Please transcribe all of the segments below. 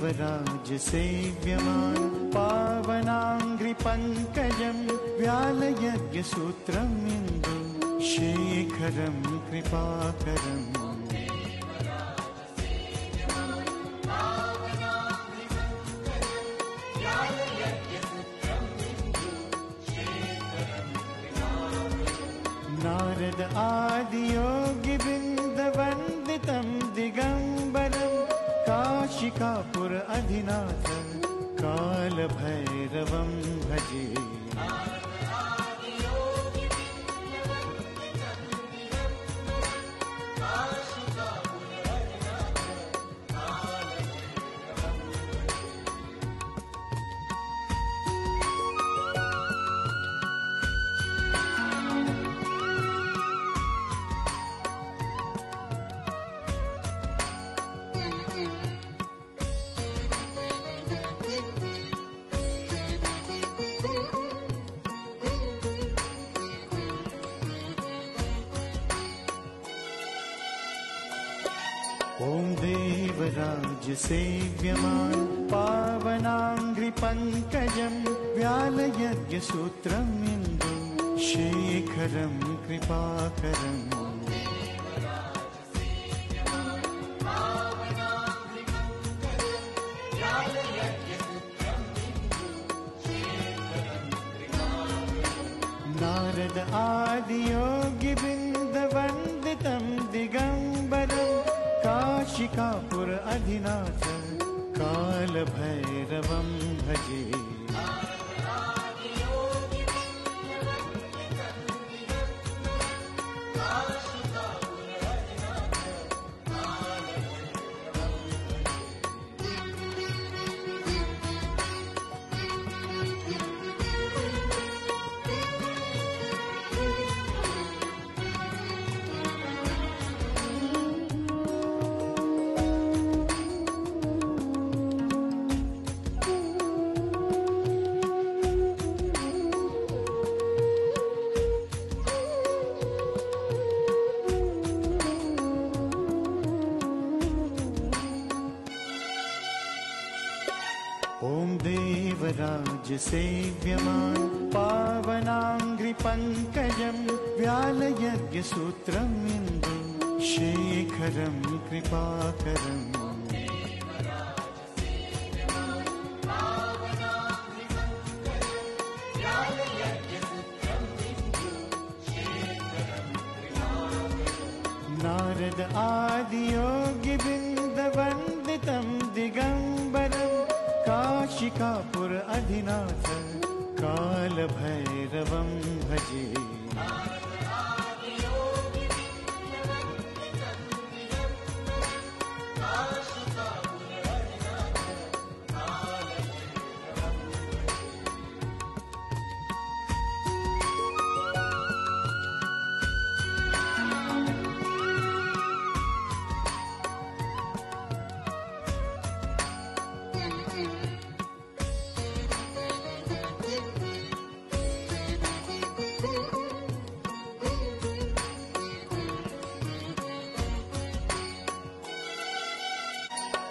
देवराज सेव्यमान् पावनाङ्घ्रिपङ्कजं व्यालयज्ञसूत्रम् इन्दु शेखरं कृपाकरम्। नारद आदियोगिबिन्दवन्दितं दिगम्बरं काशिकापुर अधिनाथं कालभैरवं भजे। ॐ देवराज सेव्यमान् पावनाङ्घ्रिपङ्कजं व्यालयज्ञसूत्रम् इन्दु शेखरं कृपाकरम्। नारद आदियोगिबिन्दवन्दितं दिगम्बरं काशिकापुर अधिनाथ कालभैरवं भजे। ॐ देवराज सेव्यमान् पावनाङ्घ्रिपङ्कजं व्यालयज्ञसूत्रम् इन्दु शेखरं कृपाकरम्। नारद आदियोगिबिन्दवन्दितं दिगम्बरं काशिकापुर अधिनाथ कालभैरवं भजे।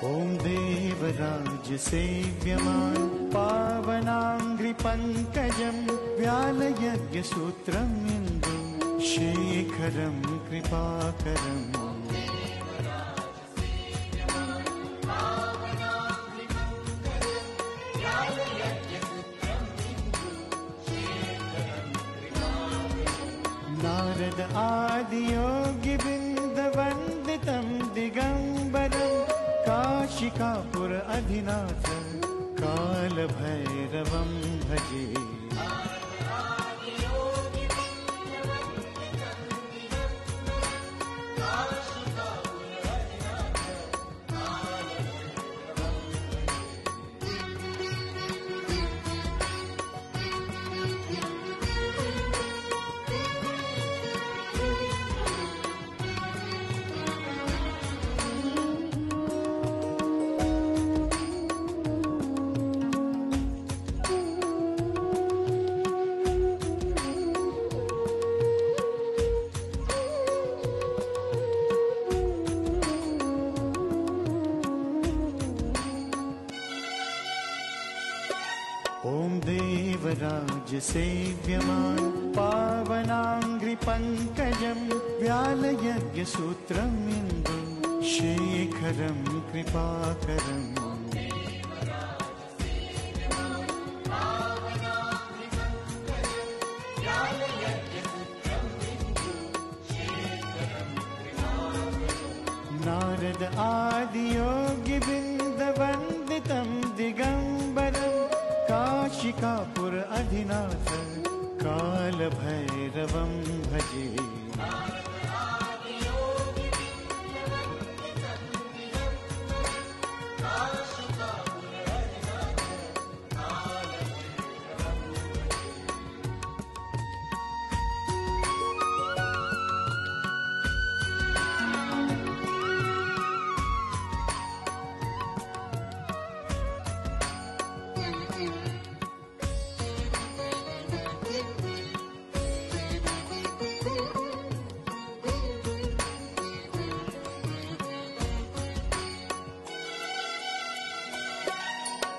ॐ देवराज सेव्यमान् पावनाङ्घ्रिपङ्कजं व्यालयज्ञसूत्रम् इन्दु शेखरं कृपाकरम्। नारद आदियोगिबिन्दवन्दितं दिगम्बरं काशिकापुर अधिनाथ कालभैरवं भजे। ॐ देवराज सेव्यमान् पावनाङ्घ्रिपङ्कजं व्यालयज्ञसूत्रम् इन्दु शेखरं कृपाकरम् नारद आदियोगिवृन्दवन्दितं दिगम्बरं काशिकापुर अधिनाथ कालभैरवं भजे।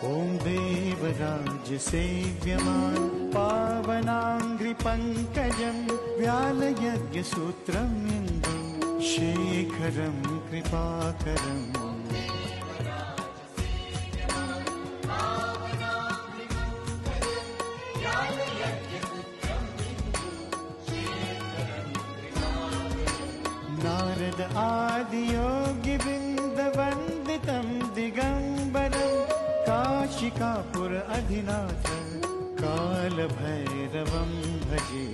ॐ देवराज सेव्यमान् पावनाङ्घ्रिपङ्कजं व्यालयज्ञसूत्रम् इन्दु शेखरं कृपाकरम् नारद आदियोगिवृन्दवन्दितं दिगम्बरं काशिकापुर अधिनाथ कालभैरवं भजे।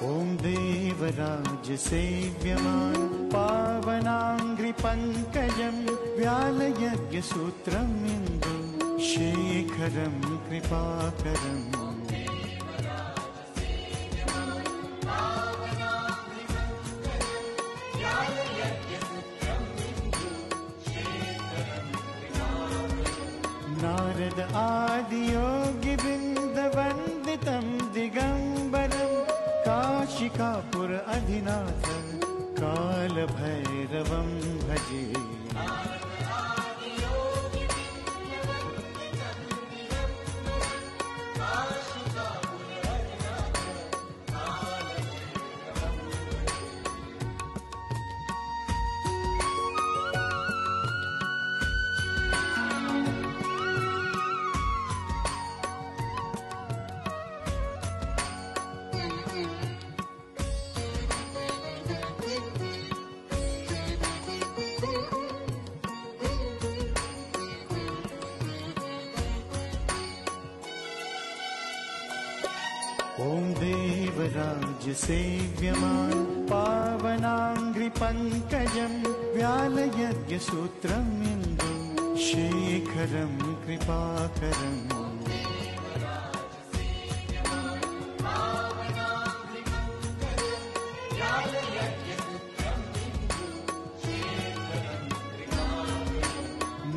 ॐ देवराज सेव्यमान् पावनाङ्घ्रिपङ्कजं व्यालयज्ञसूत्रम् इन्दु शेखरं कृपाकरम् नारद आदियोगिवृन्दवन्दितं दिगम्बरं काशिकापुर अधिनाथ कालभैरवं भजे। ॐ देवराज सेव्यमान् पावनाङ्घ्रिपङ्कजं व्यालयज्ञसूत्रम् इन्दु शेखरं कृपाकरम्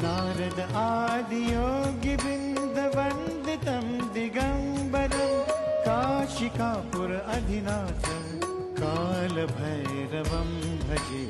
नारद आदियोगिवृन्दवन्दितं दिगम्बरं काशिकापुर अधिनाथ कालभैरवं भजे।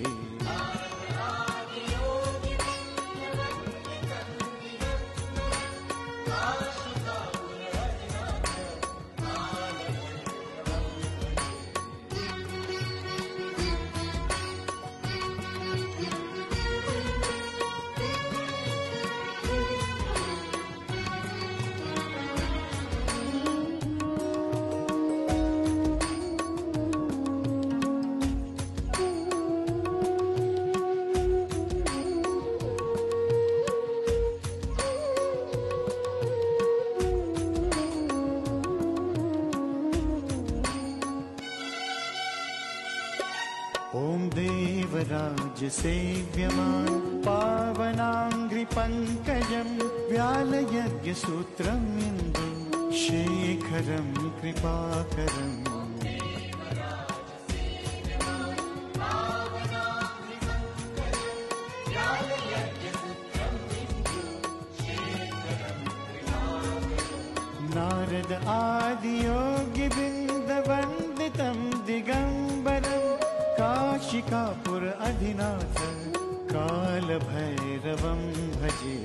ॐ देवराज सेव्यमान् पावनाङ्घ्रिपङ्कजं व्यालयज्ञसूत्रम् इन्दु शेखरं कृपाकरम् नारद आदियोगिवृन्दवन्दितं दिगम्बरं काशिकापुर अधिनाथ कालभैरवं भजे।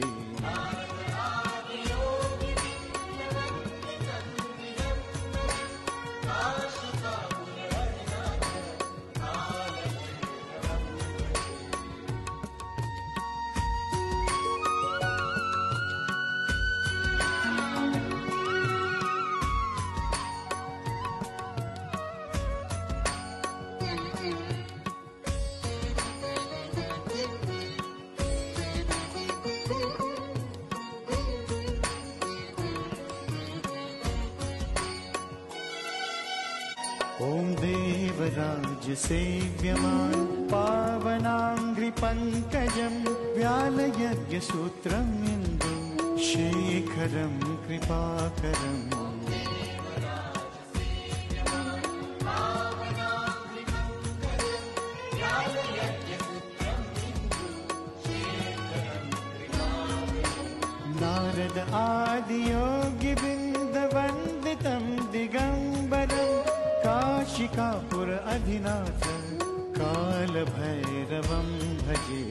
ॐ देवराज सेव्यमान् पावनाङ्घ्रिपङ्कजं व्यालयज्ञसूत्रम् इन्दु शेखरं कृपाकरम् नारद आदियोगिवृन्दवन्दितं दिगम्बरं काशिकापुर अधिनाथ कालभैरवं भजे।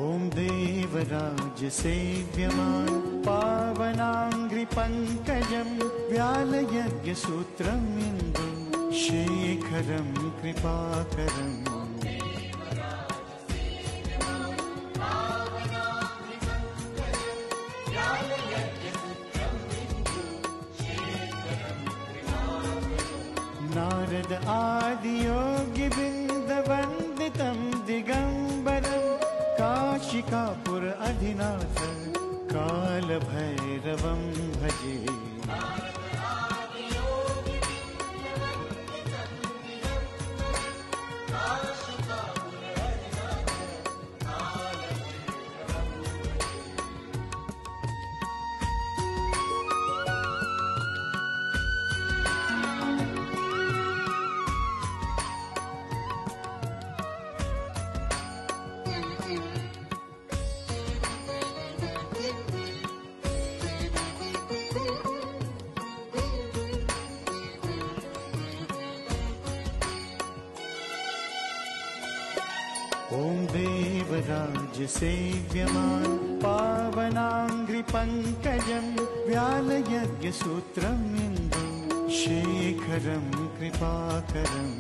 ॐ देवराज सेव्यमान् पावनाङ्घ्रिपङ्कजं व्यालयज्ञसूत्रम् इन्दु शेखरं कृपाकरम् नारद आदियोगिवृन्दवन्दितं दिगम्बरं काशिकापुर अधिनाथ कालभैरवं भजे। ॐ देवराज सेव्यमान् पावनाङ्घ्रिपङ्कजं व्यालयज्ञसूत्रम् इन्दु शेखरं कृपाकरम्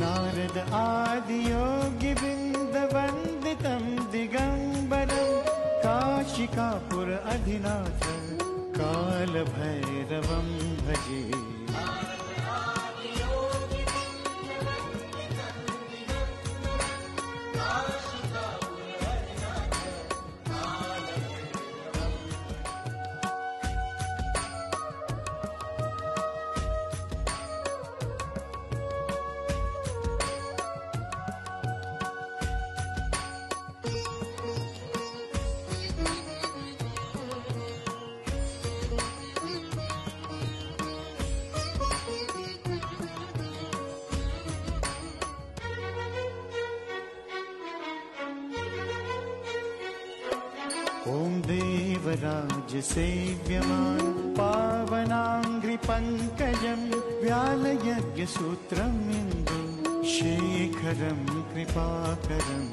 नारद आदियोगिवृन्दवन्दितं दिगम्बरं काशिकापुर अधिनाथ कालभैरवं भजे। ॐ देवराज सेव्यमान पावनाङ्घ्रिपङ्कजं व्यालयज्ञसूत्रम् इन्दु शेखरं कृपाकरम्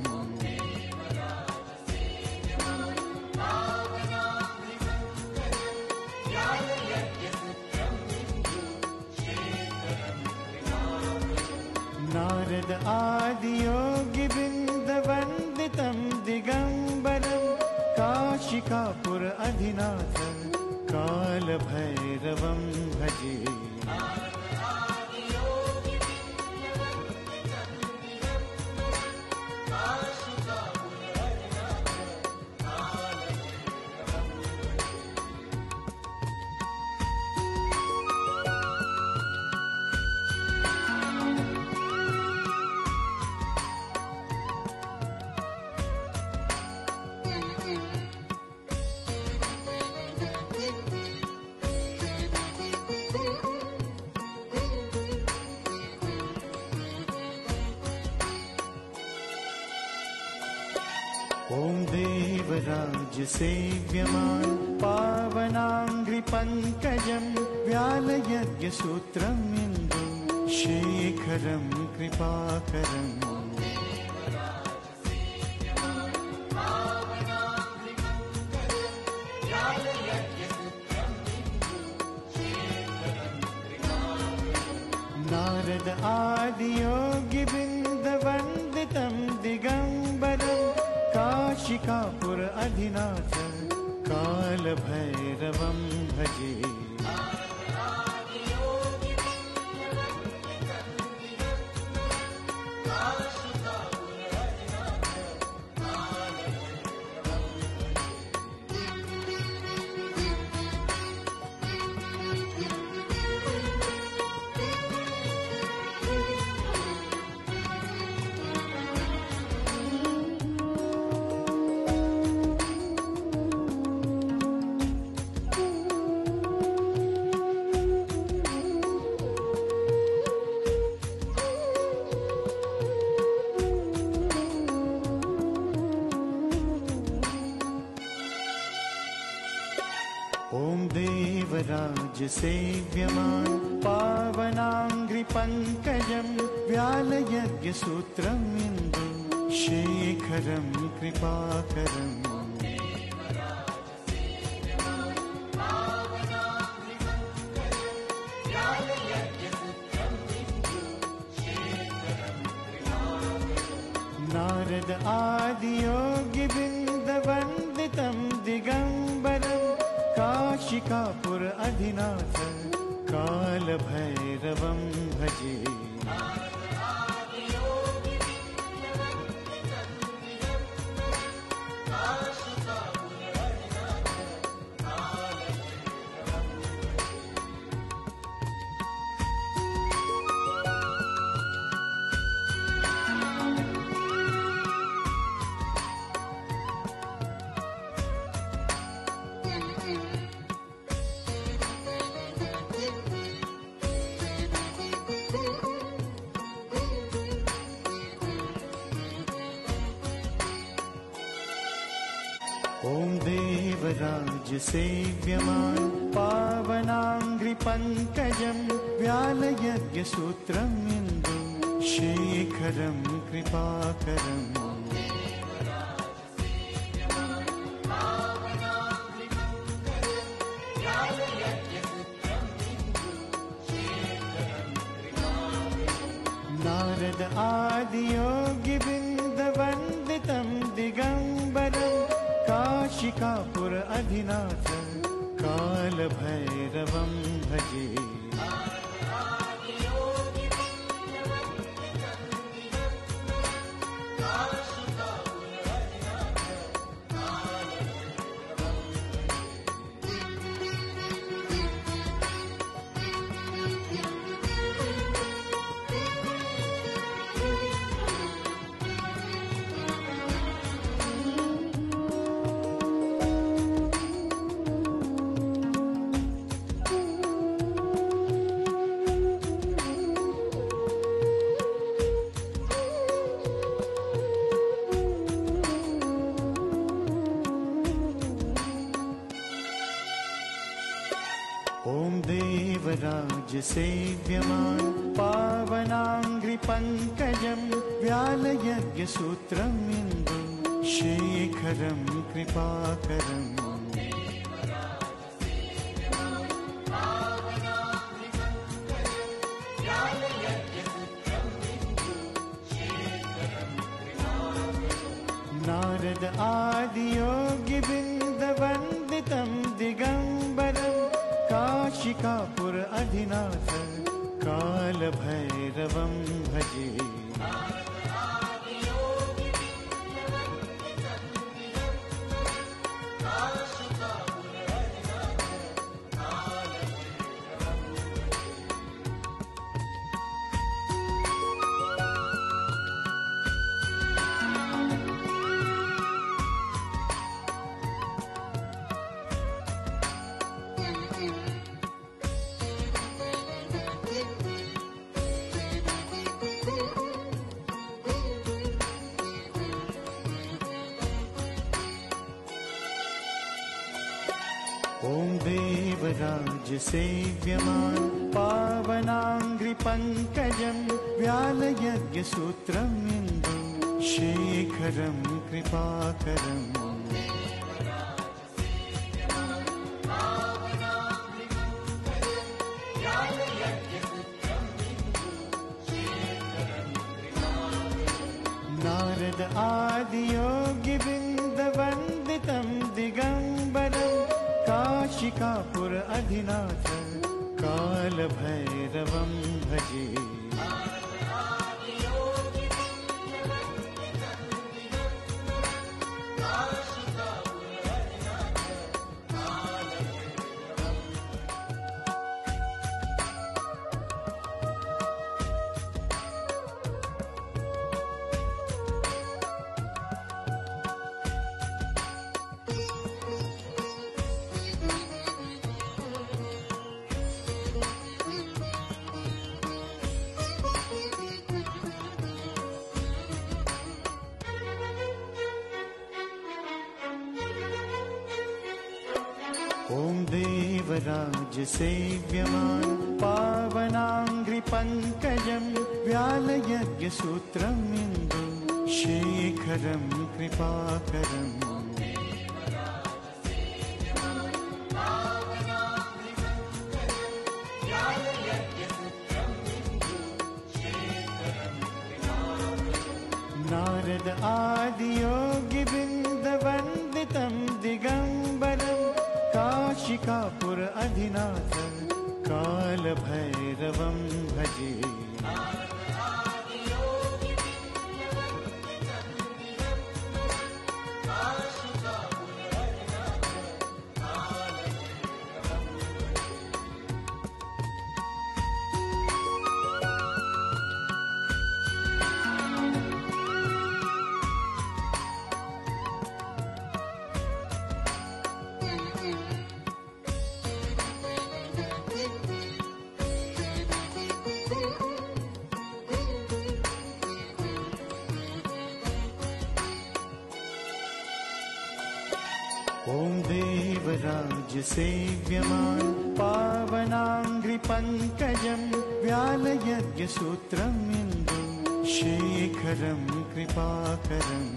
नारद आदियोगि वृन्दवन्दितं दिगम्बरं काशिकापुर अधिनाथ कालभैरवं भजे। ॐ देवराज सेव्यमान पावनाङ्घ्रिपङ्कजं व्यालयज्ञसूत्रम् इन्दु शेखरं कृपाकरम् नारद आदियोगि वृन्दवन्दितं दिगम्बरं काशिकापुर अधिनाथ कालभैरवं भजे। ॐ देवराज सेव्यमान पावनाङ्घ्रिपङ्कजं व्यालयज्ञसूत्रम् इन्दु शेखरं कृपाकरम् नारद आदियोगि वृन्दवन्दितं दिगम्बरं काशिकापुर अधिनाथ कालभैरवं भजे। ॐ देवराज सेव्यमान पावनाङ्घ्रिपङ्कजं व्यालयज्ञसूत्रम् इन्दु शेखरं कृपाकरम् नारद आदियोगि वृन्दवन्दितं दिगम्बरं काशिकापुर अधिनाथ कालभैरवं भजे। देवराजसेव्यमान् पावनाङ्घ्रिपङ्कजं व्यालयज्ञसूत्रम् इन्दुं शेखरं कृपाकरम् नारद आदियोगिवृन्दवन्दितं दिगम्बरं काशिकापुर अधिनाथ कालभैरवं भजे। ॐ देवराजसेव्यमान् पावनाङ्घ्रिपङ्कजं व्यालयज्ञसूत्रम् इन्दुं शेखरं कृपाकरम् नारद आदियोगिवृन्दवन्दितं दिगम्बरं काशिकापुर अधिनाथ कालभैरवं भजे। ॐ देवराजसेव्यमान् पावनाङ्घ्रिपङ्कजं व्यालयज्ञसूत्रम् इन्दुं शेखरं कृपाकरम् नारद आदियोगिवृन्दवन्दितं दिगम्बरं काशिकापुर अधिनाथ कालभैरवं भजे। ॐ देवराजसेव्यमान् पावनाङ्घ्रिपङ्कजं व्यालयज्ञसूत्रम् इन्दुं शेखरं कृपाकरम्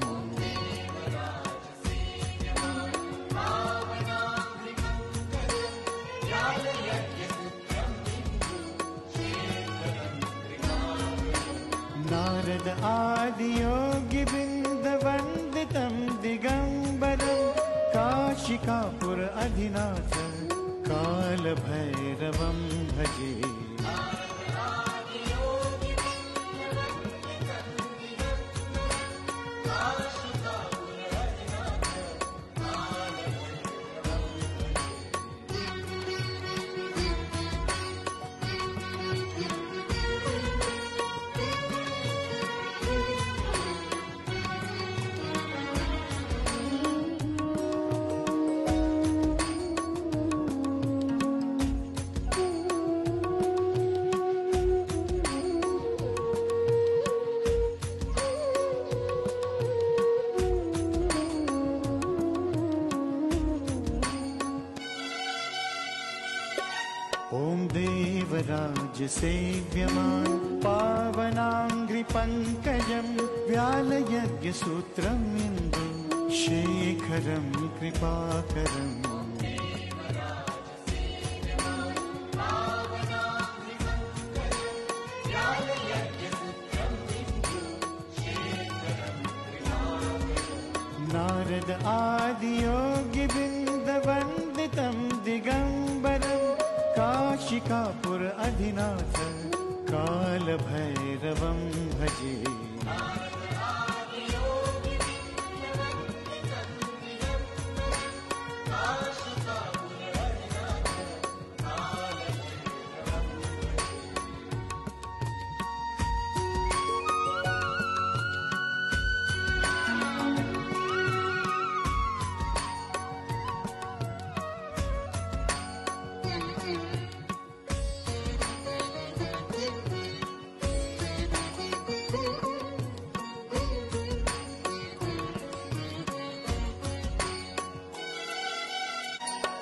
नारद आदियोगिवृन्दवन्दितं दिगम्बरं काशिकापुर अधिनाथ कालभैरवं भजे। देवराज सेव्यमान् पावनाङ्घ्रिपङ्कजं व्यालयज्ञसूत्रम् इन्दुं शेखरं कृपाकरम् नारद आदियोगिबिन्दवन्दितं दिगम्बरं काशिकापुर अधिनाथ कालभैरवं भजे।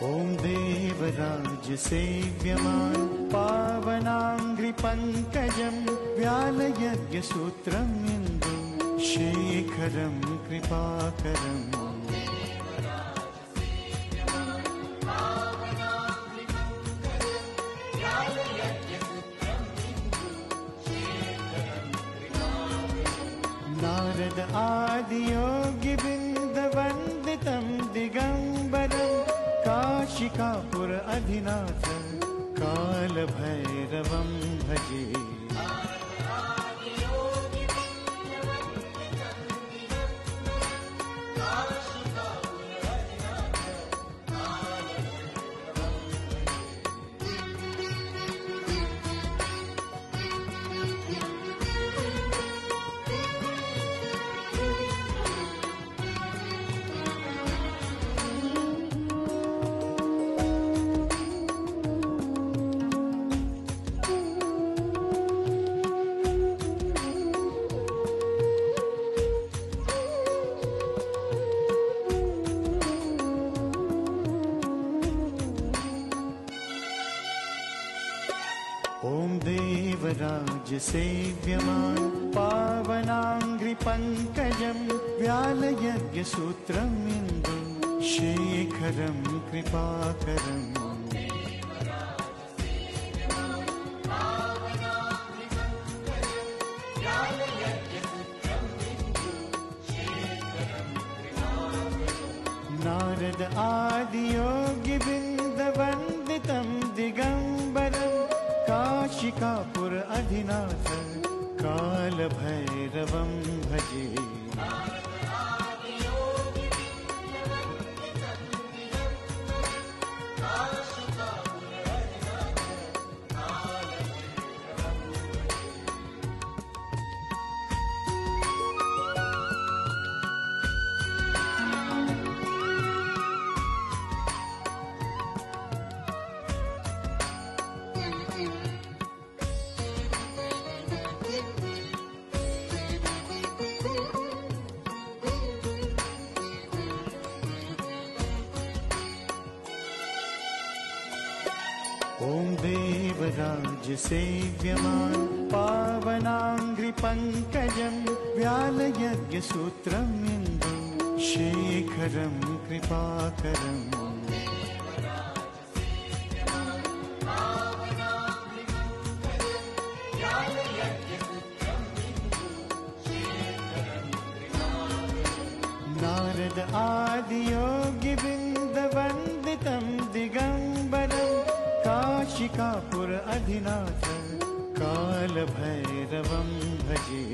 ॐ देवराज सेव्यमान् पावनाङ्घ्रिपङ्कजं व्यालयज्ञसूत्रम् इन्दुं शेखरं कृपाकरम् नारद आदियोगिबिन्दवन्दितं दिगम्बरं काशिकापुर अधिनाथ कालभैरवं भजे। ॐ देवराज सेव्यमान् पावनाङ्घ्रिपङ्कजं व्यालयज्ञसूत्रम् इन्दुं शेखरं कृपाकरम् नारद आदियोगिबिन्दवन्दितं दिगम्बरं काशिकापुर अधिनाथ कालभैरवं भजे। ॐ देवराज सेव्यमान् पावनाङ्घ्रिपङ्कजं व्यालयज्ञसूत्रम् इन्दुं शेखरं कृपाकरम् नारद आदियोगिबिन्दवन्दितं दिगम्बरं काशिकापुर अधिनाथ कालभैरवं भजे।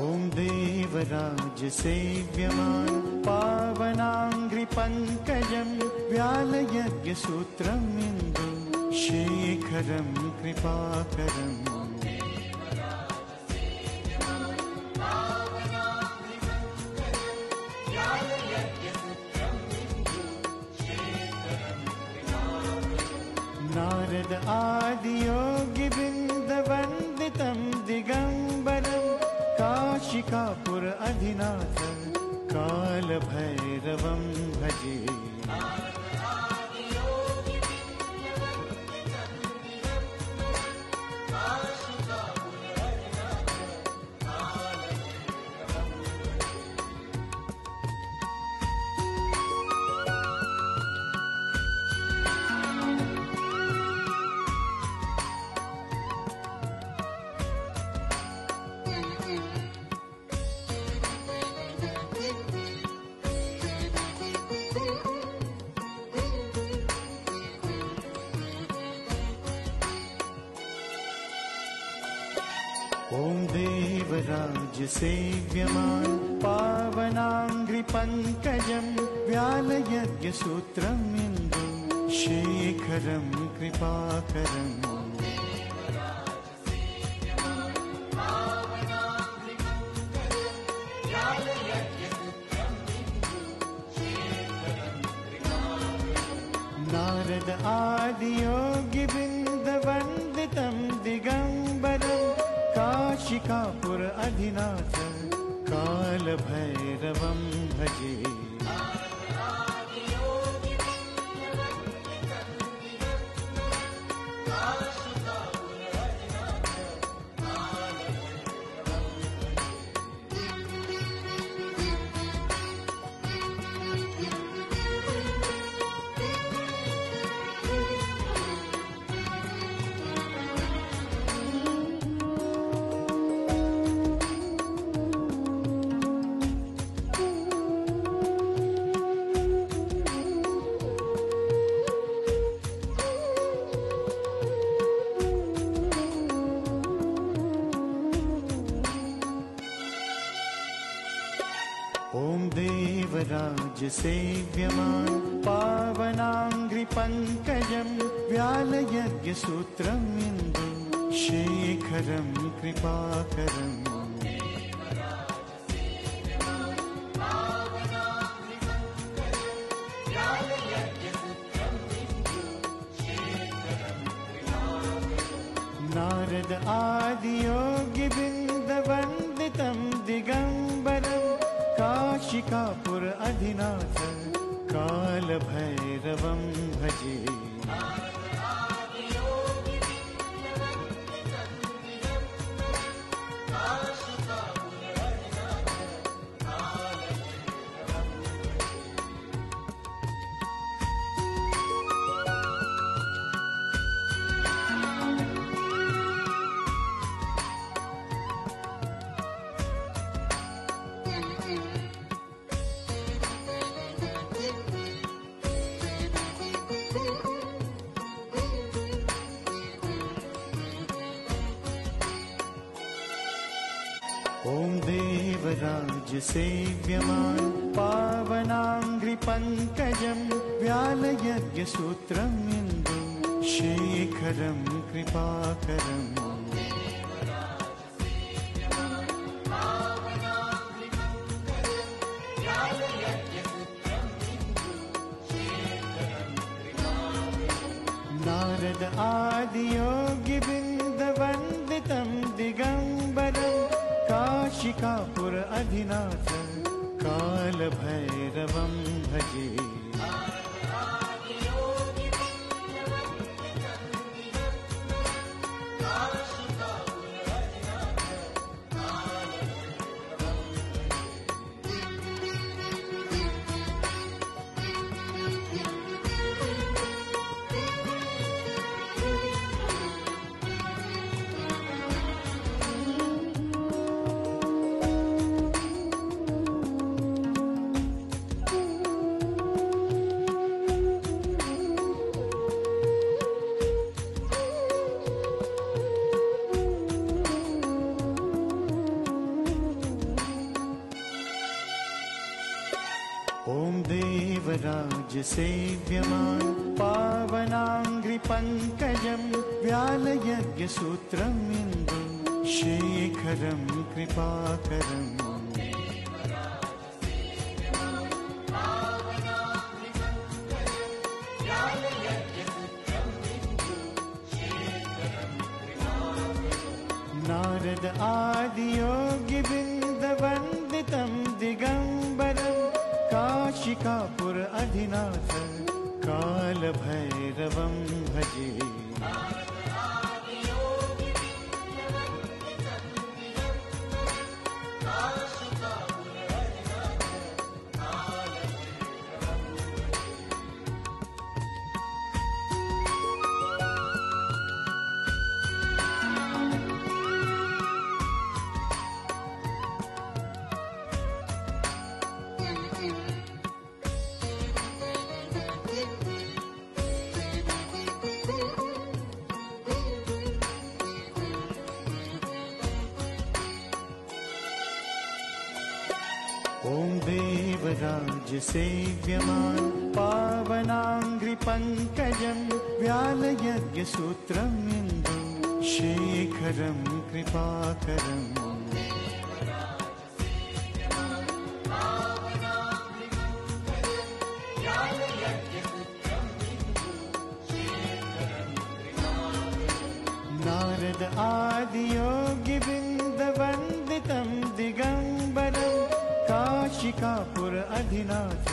ॐ देवराज सेव्यमान पावनाङ्घ्रि पङ्कजं व्यालयज्ञसूत्रम् इन्दु शेखरं कृपाकरम् नारद आदियोगि वृन्दवन्दितं दिगम्बरं काशिकापुर अधिनाथ कालभैरवं भजे ॐ देवराज सेव्यमान पावनाङ्घ्रि पङ्कजं व्यालयज्ञसूत्रम् इन्दु शेखरं कृपाकरम् नारद आदियोगि वृन्दवन्दितं दिगम्बरं काशिकापुर अधिनाथ कालभैरवं भजे ॐ देवराज सेव्यमान पावनाङ्घ्रि पङ्कजं व्यालयज्ञसूत्रम् इन्दु शेखरं कृपाकरम् नारद आदियोगि वृन्दवन्दितं दिगम्बरं काशिकापुर अधिनाथ कालभैरवं भजे ॐ देवराज सेव्यमान पावनाङ्घ्रि पङ्कजं व्यालयज्ञसूत्रम् इन्दु शेखरं कृपाकरम् नारद आदियोगि वृन्दवन्दितं दिगम्बरं काशिकापुर अधिनाथ कालभैरवं भजे सेव्यमान् पावनाङ्घ्रिपङ्कजं व्यालयज्ञसूत्रम् इन्दुं शेखरं कृपाकरम् नारद आदियोगिबिन्दवन्दितं दिगम्बरं काशिकापुर अधिनाथ कालभैरवं भजे। ॐ देवराज सेव्यमान् पावनाङ्घ्रिपङ्कजं व्यालयज्ञसूत्रम् इन्दुं शेखरं कृपाकरम् नारद आदियोगिबिन्दवन्दितं दिगम्बरं काशिकापुर अधिनाथ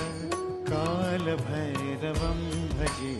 कालभैरवं भजे।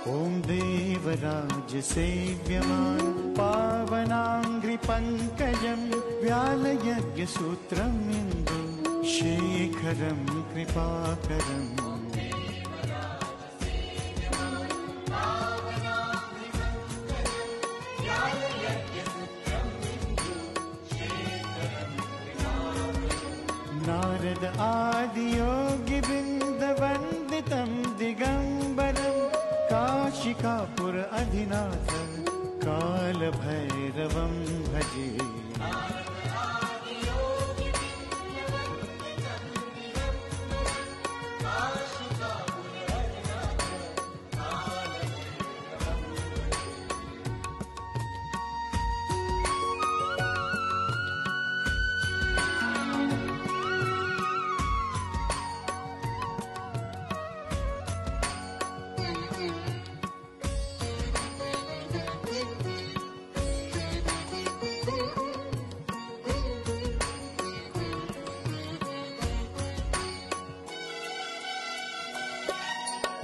ॐ देवराज सेव्यमान् पावनाङ्घ्रिपङ्कजं व्यालयज्ञसूत्रम् इन्दुं शेखरं कृपाकरम् नारद आदियोगिबिन्दवन्दितं दिगम्बरं काशिकापुर अधिनाथ कालभैरवं भजे।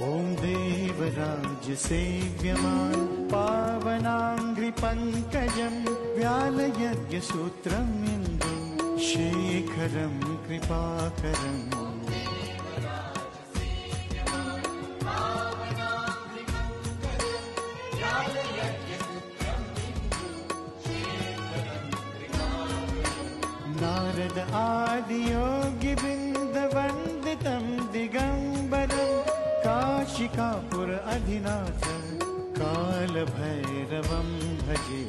ॐ देवराज सेव्यमान् पावनाङ्घ्रिपङ्कजं व्यालयज्ञसूत्रम् इन्दुं शेखरं कृपाकरम् नारद आदियोगिबिन्दवन्दितं दिगम्बरं काशिकापुर अधिनाथ कालभैरवं भजे।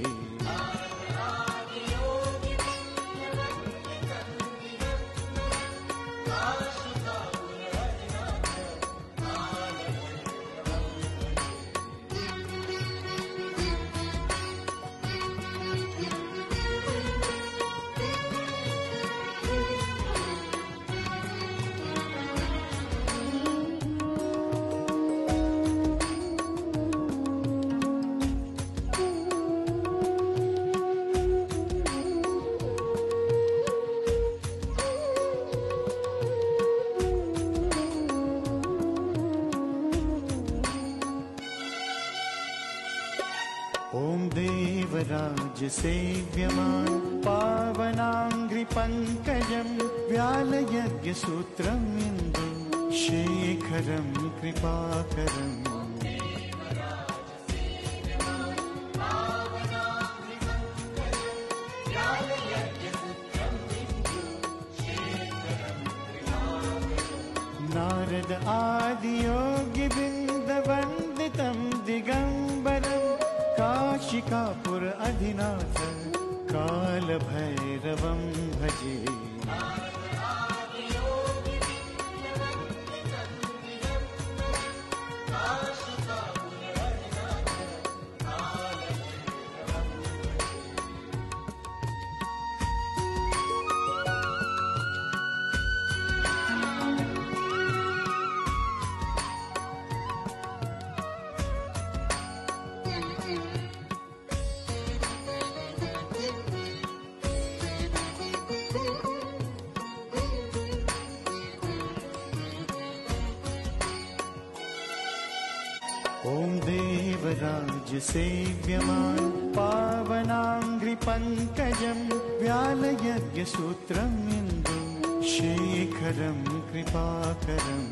देवराजसेव्यमान् पावनाङ्घ्रिपङ्कजं व्यालयज्ञसूत्रम् इन्दुं शेखरं कृपाकरम् नारद आदियोगिवृन्दवन्दितं दिगम्बरं काशिकापुर अधिनाथ कालभैरवं भजे। ॐ देवराजसेव्यमान् पावनाङ्घ्रिपङ्कजं व्यालयज्ञसूत्रम् इन्दुं शेखरं कृपाकरम्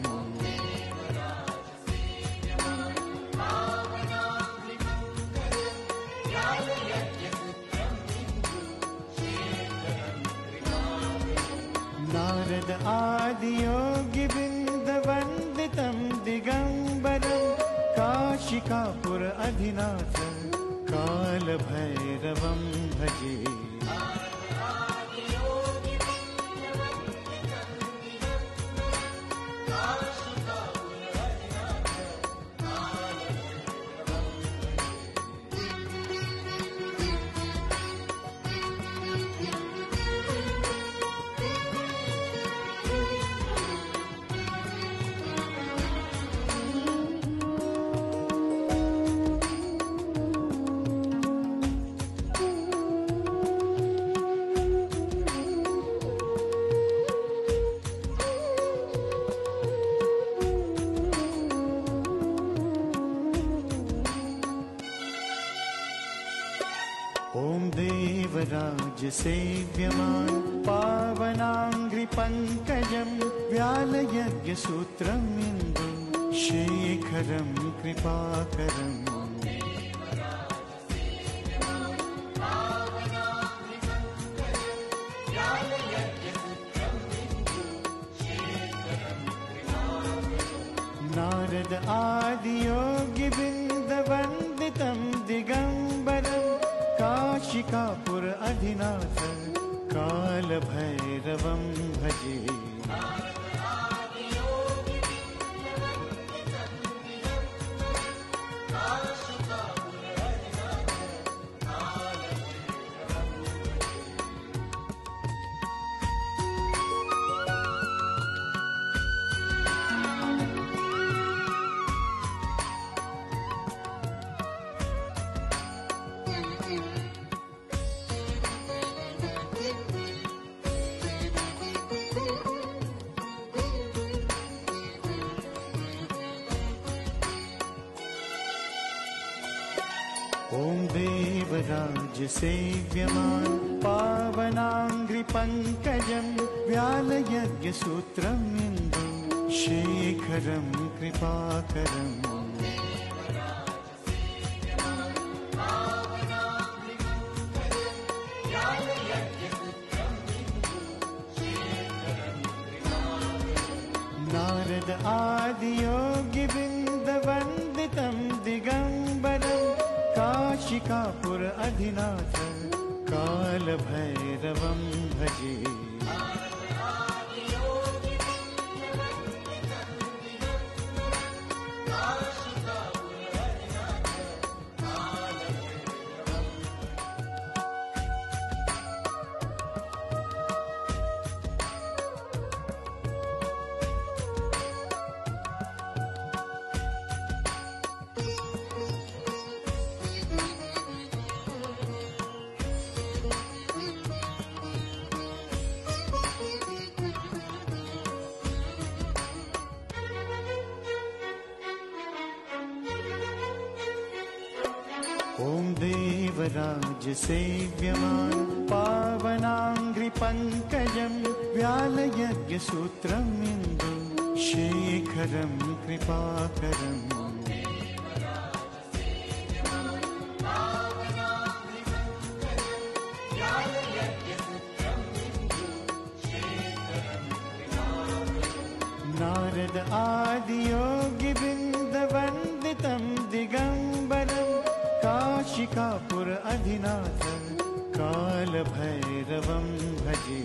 नारद आदियोगिवृन्दवन्दितं दिगम्बरं काशिकापुर अधिनाथ कालभैरवं भजे। ॐ देवराजसेव्यमान् पावनाङ्घ्रिपङ्कजं व्यालयज्ञसूत्रम् इन्दुं शेखरं कृपाकरम् नारद आदियोगिवृन्दवन्दितं दिगम्बरं काशिकापुर अधिनाथ कालभैरवं भजे। ॐ देवराजसेव्यमान् पावनाङ्घ्रिपङ्कजं व्यालयज्ञसूत्रम् इन्दुं शेखरं कृपाकरम् नारद आदियोगिवृन्दवन्दितं दिगम्बरं काशिकापुर अधिनाथ कालभैरवं भजे। ॐ देवराज सेव्यमान् पावनाङ्घ्रिपङ्कजं व्यालयज्ञसूत्रम् इन्दु शेखरं कृपाकरम् नारद आदियोगिबिन्दवन्दितं दिगम्बरं काशिकापुर अधिनाथं कालभैरवं भजे।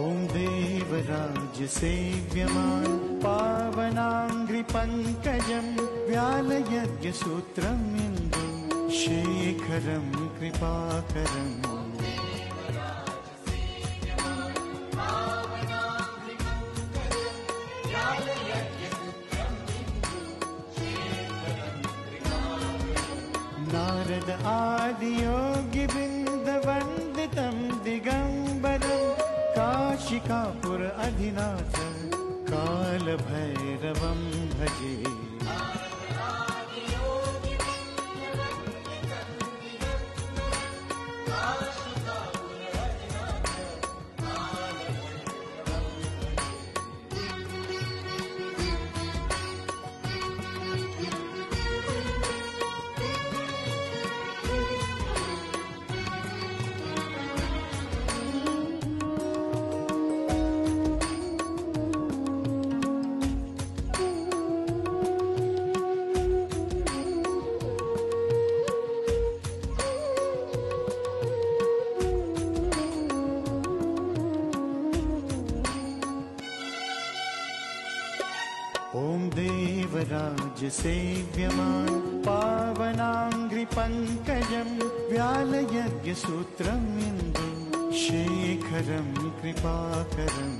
ॐ देवराज सेव्यमान् पावनाङ्घ्रिपङ्कजं व्यालयज्ञसूत्रम् इन्दु शेखरं कृपाकरम् नारद आदियोगिबिन्दवन्दितं दिगम्बरं काशिकापुर अधिनाथ कालभैरवं भजे। ॐ देवराज सेव्यमान् पावनाङ्घ्रिपङ्कजं व्यालयज्ञसूत्रम् इन्दु शेखरं कृपाकरम्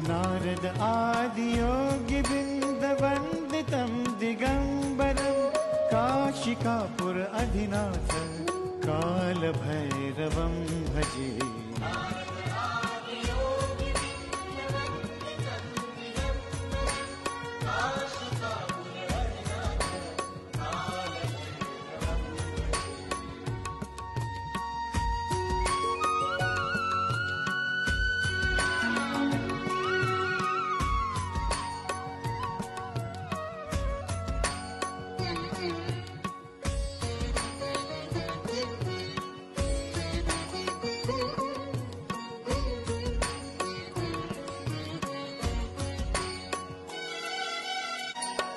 नारद आदियोगिबिन्दवन्दितं दिगम्बरं काशिकापुर अधिनाथ कालभैरवं भजे।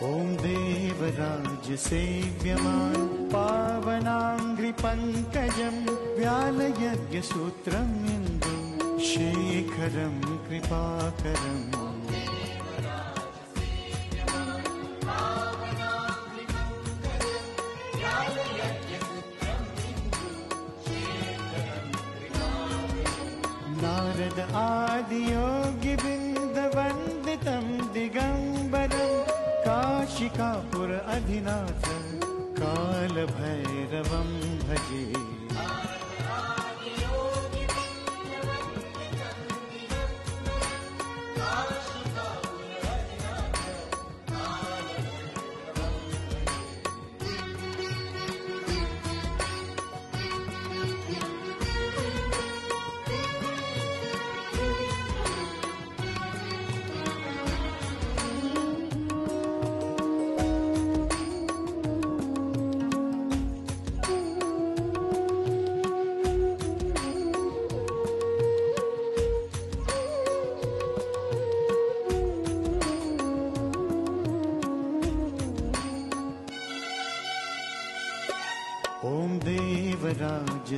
ॐ देवराज सेव्यमान् पावनाङ्घ्रिपङ्कजं व्यालयज्ञसूत्रम् इन्दु शेखरं कृपाकरम् नारद आदियोगिबिन्दवन्दितं दिगम्बरं काशिकापुर अधिनाथ कालभैरवं भजे।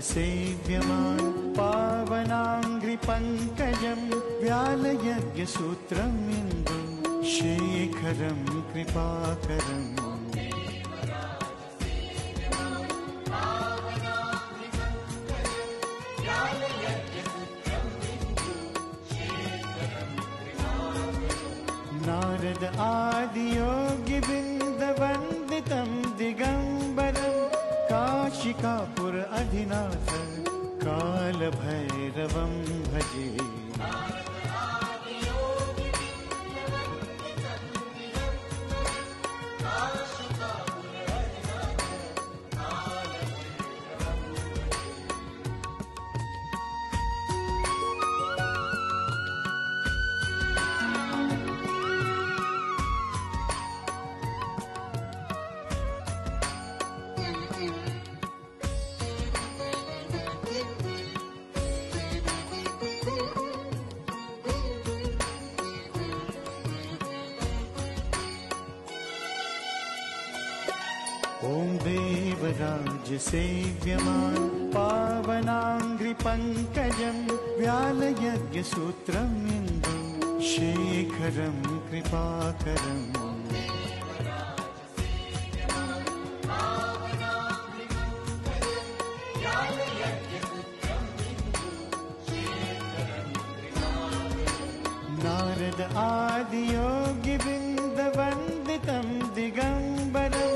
सेव्यमान् पावनाङ्घ्रिपङ्कजं व्यालयज्ञसूत्रम् इन्दुं शेखरं कृपाकरम् नारद आदियोगिवृन्दवन्दितं दिगम्बरं काशिकापुर अधिनाथ कालभैरवं भजे। ॐ देवराज सेव्यमान् पावनाङ्घ्रिपङ्कजं व्यालयज्ञसूत्रम् इन्दुं शेखरं कृपाकरम् नारद आदियोगिवृन्दवन्दितं दिगम्बरं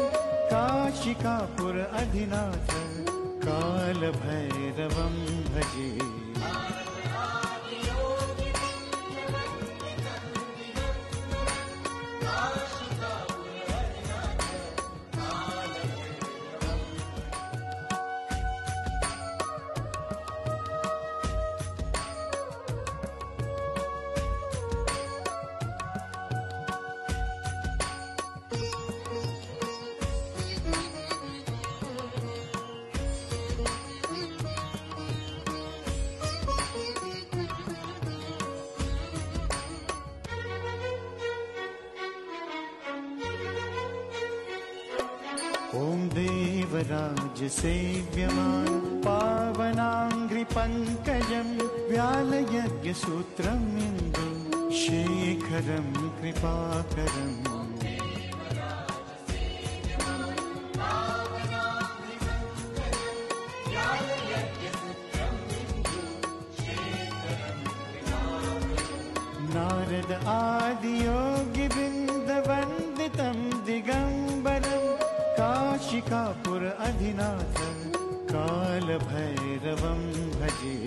काशिकापुर अधिनाथ कालभैरवं भजे। ॐ देवराज सेव्यमान् पावनाङ्घ्रिपङ्कजं व्यालयज्ञसूत्रम् इन्दुं शेखरं कृपाकरम् नारद आदियोगिवृन्दवन्दितं दिगम्बरं काशिकापुर अधिनाथ कालभैरवं भजे।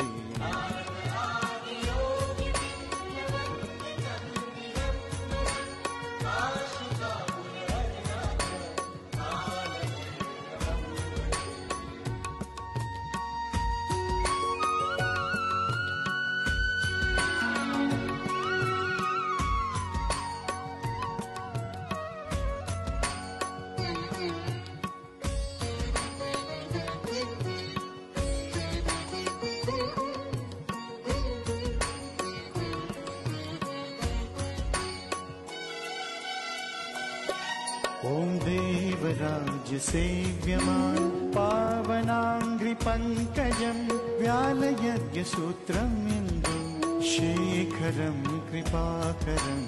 ॐ देवराज सेव्यमान् पावनाङ्घ्रिपङ्कजं व्यालयज्ञसूत्रम् इन्दुं शेखरं कृपाकरम्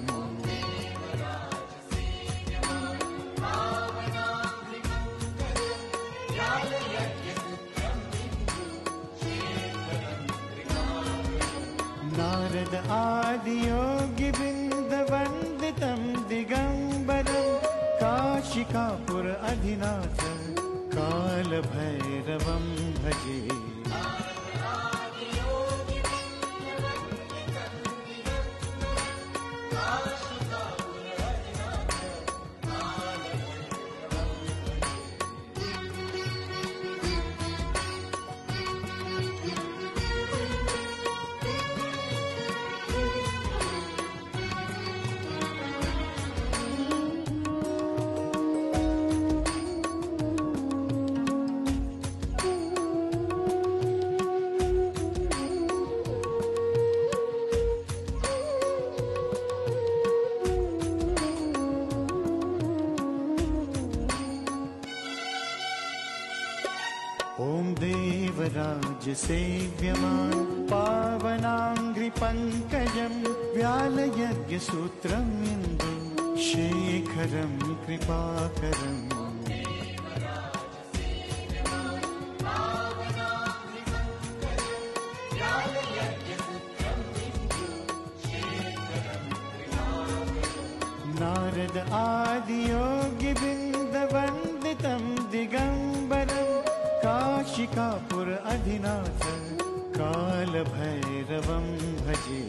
नारद आदियोगिवृन्दवन्दितं दिगम्बरं काशिकापुर अधिनाथ कालभैरवं भजे। सेव्यमान् पावनाङ्घ्रिपङ्कजं व्यालयज्ञसूत्रम् इन्दुं शेखरं कृपाकरम् नारद आदियोगिबिन्दवन्दितं दिगम्बरं काशिकापुर अधिनाथ कालभैरवं भजे।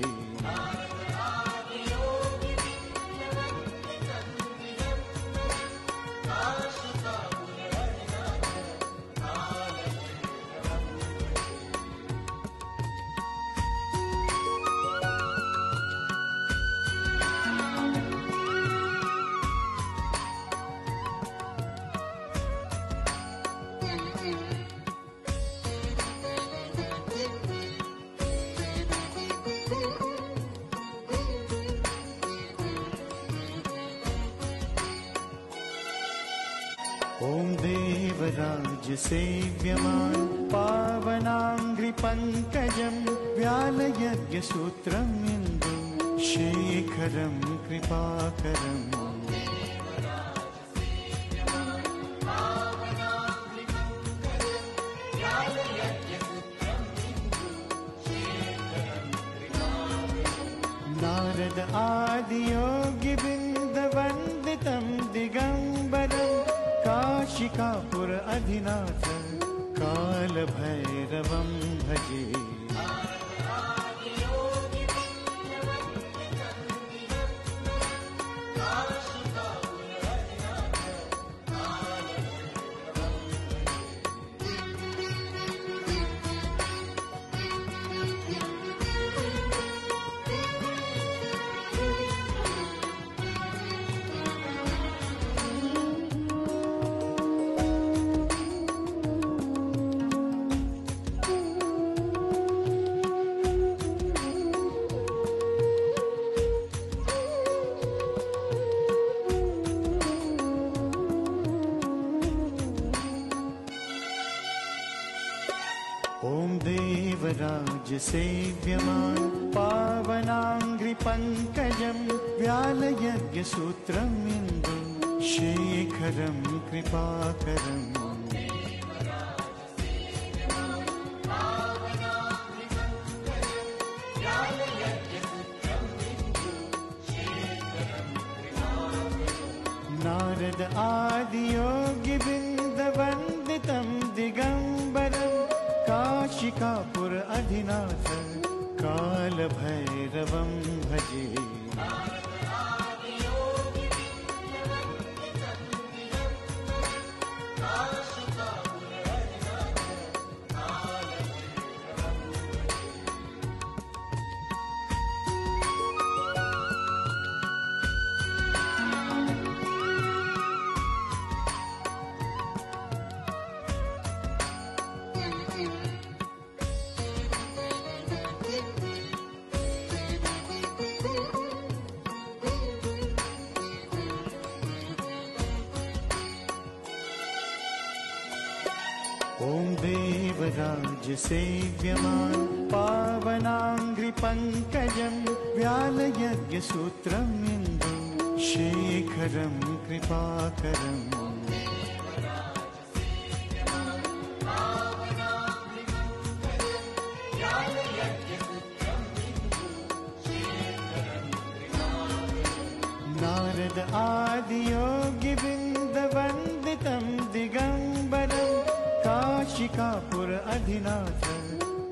ॐ देवराज सेव्यमान् पावनाङ्घ्रिपङ्कजं व्यालयज्ञसूत्रम् इन्दुं शेखरं कृपाकरम् नारद आदियोगिबिन्दवन्दितं दिगम्बरं काशिकापुर अधिनाथ कालभैरवं भजे। ॐ देवराज सेव्यमान् पावनाङ्घ्रिपङ्कजं व्यालयज्ञसूत्रम् इन्दुं शेखरं कृपाकरम् नारद आदियोगिबिन्दवन्दितं दिगम्बरं काशिकापुर अधिनाथ कालभैरवं भजे। ॐ देवराज सेव्यमान् पावनाङ्घ्रिपङ्कजं व्यालयज्ञसूत्रम् इन्दुं शेखरं कृपाकरम् नारद आदियोगिबिन्दवन्दितं दिगम्बरं काशिकापुर अधिनाथ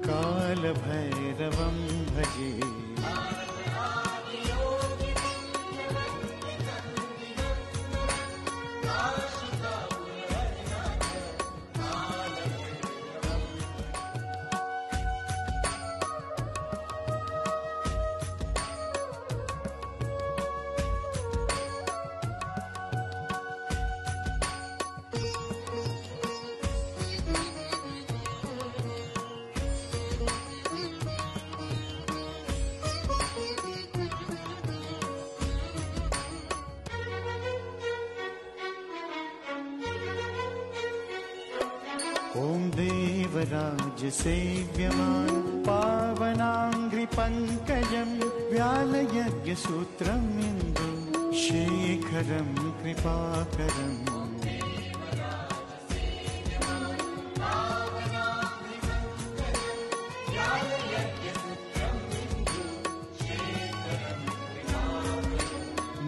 कालभैरवं भजे। देवराज सेव्यमान पावनाङ्घ्रिपङ्कजं व्यालयज्ञसूत्रम् इन्दु शेखरं कृपाकरम्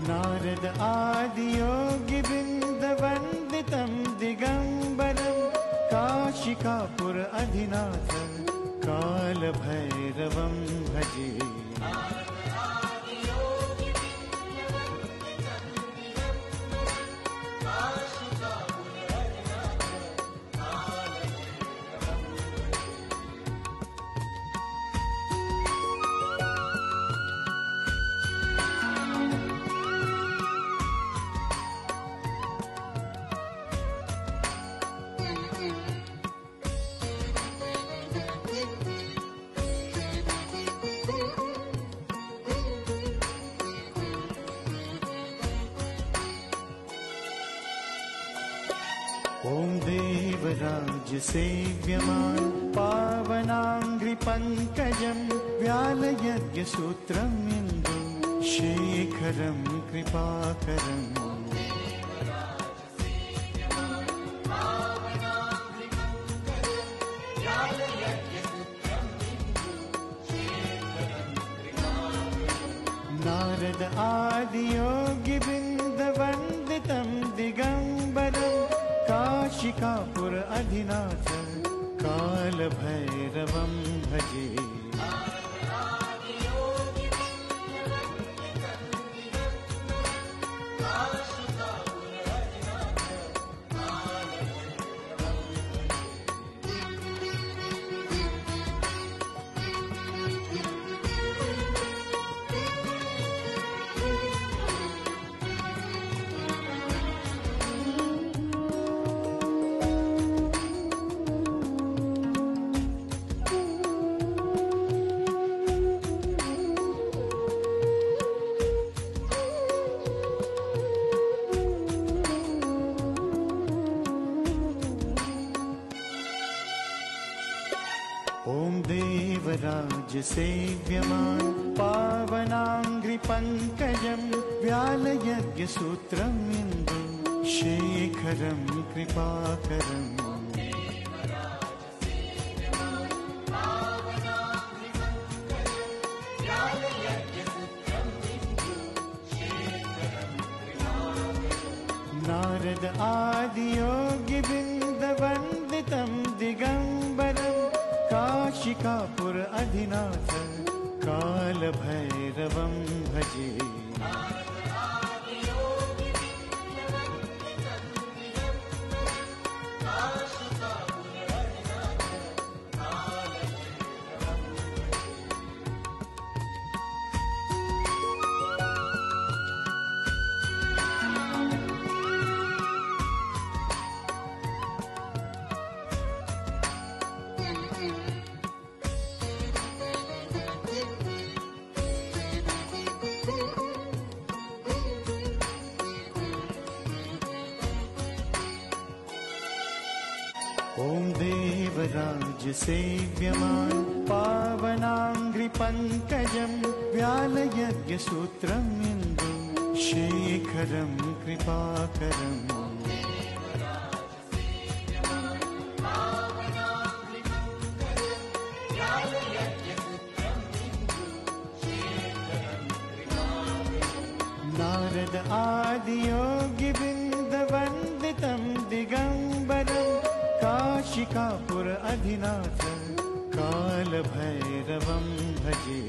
नारद आदियोगि वृन्दवन्दितं दिगम्बरं काशिकापुर अधिनाथ कालभैरवं भजे। ॐ देवराज सेव्यमान पावनाङ्घ्रिपङ्कजं व्यालयज्ञसूत्रम् इन्दु शेखरं कृपाकरम् नारद आदियोगि वृन्दवन्दितं दिगम्बरं काशिकापुर अधिनाथ कालभैरवं भजे। ॐ देवराज सेव्यमान पावनाङ्घ्रिपङ्कजं व्यालयज्ञसूत्रम् इन्दु शेखरं कृपाकरम् नारद आदियोगि वृन्दवन्दितं दिगम्बरं काशिकापुर अधिनाथ कालभैरवं भजे। ॐ देवराज सेव्यमान पावनाङ्घ्रिपङ्कजं व्यालयज्ञसूत्रम् इन्दु शेखरं कृपाकरम् नारद आदियोगि वृन्दवन्दितं दिगम्बरं काशिकापुर अधिनाथ कालभैरवं भजे।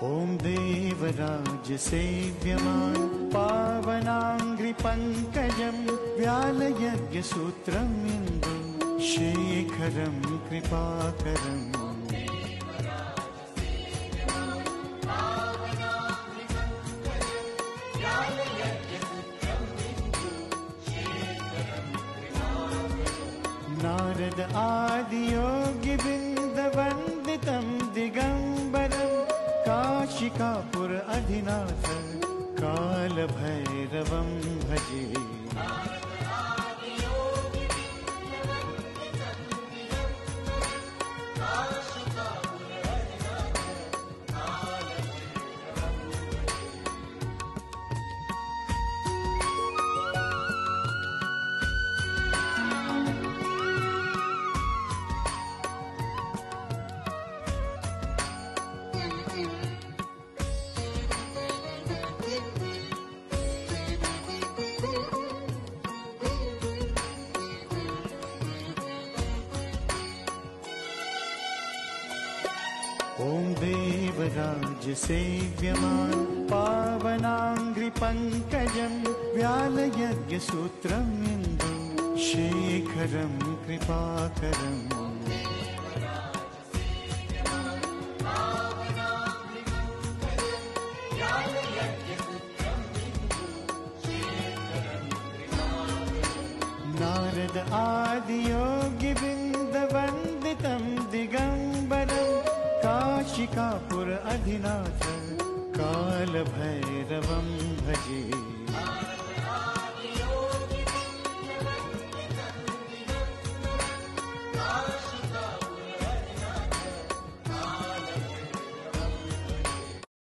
ॐ देवराज सेव्यमान पावनाङ्घ्रि पङ्कजं व्यालयज्ञसूत्रम् इन्दु शेखरं कृपाकरम् नारद आदियोगि वृन्दवन्दितं दिगम्बरं काशिकापुर अधिनाथ कालभैरवं भजे। ॐ देवराज सेव्यमान पावनाङ्घ्रि पङ्कजं व्यालयज्ञसूत्रम् इन्दु शेखरं कृपाकरम् नारद आदियोगि वृन्दवन्दितं दिगम्बरं काशिकापुर अधिनाथ कालभैरवं भजे।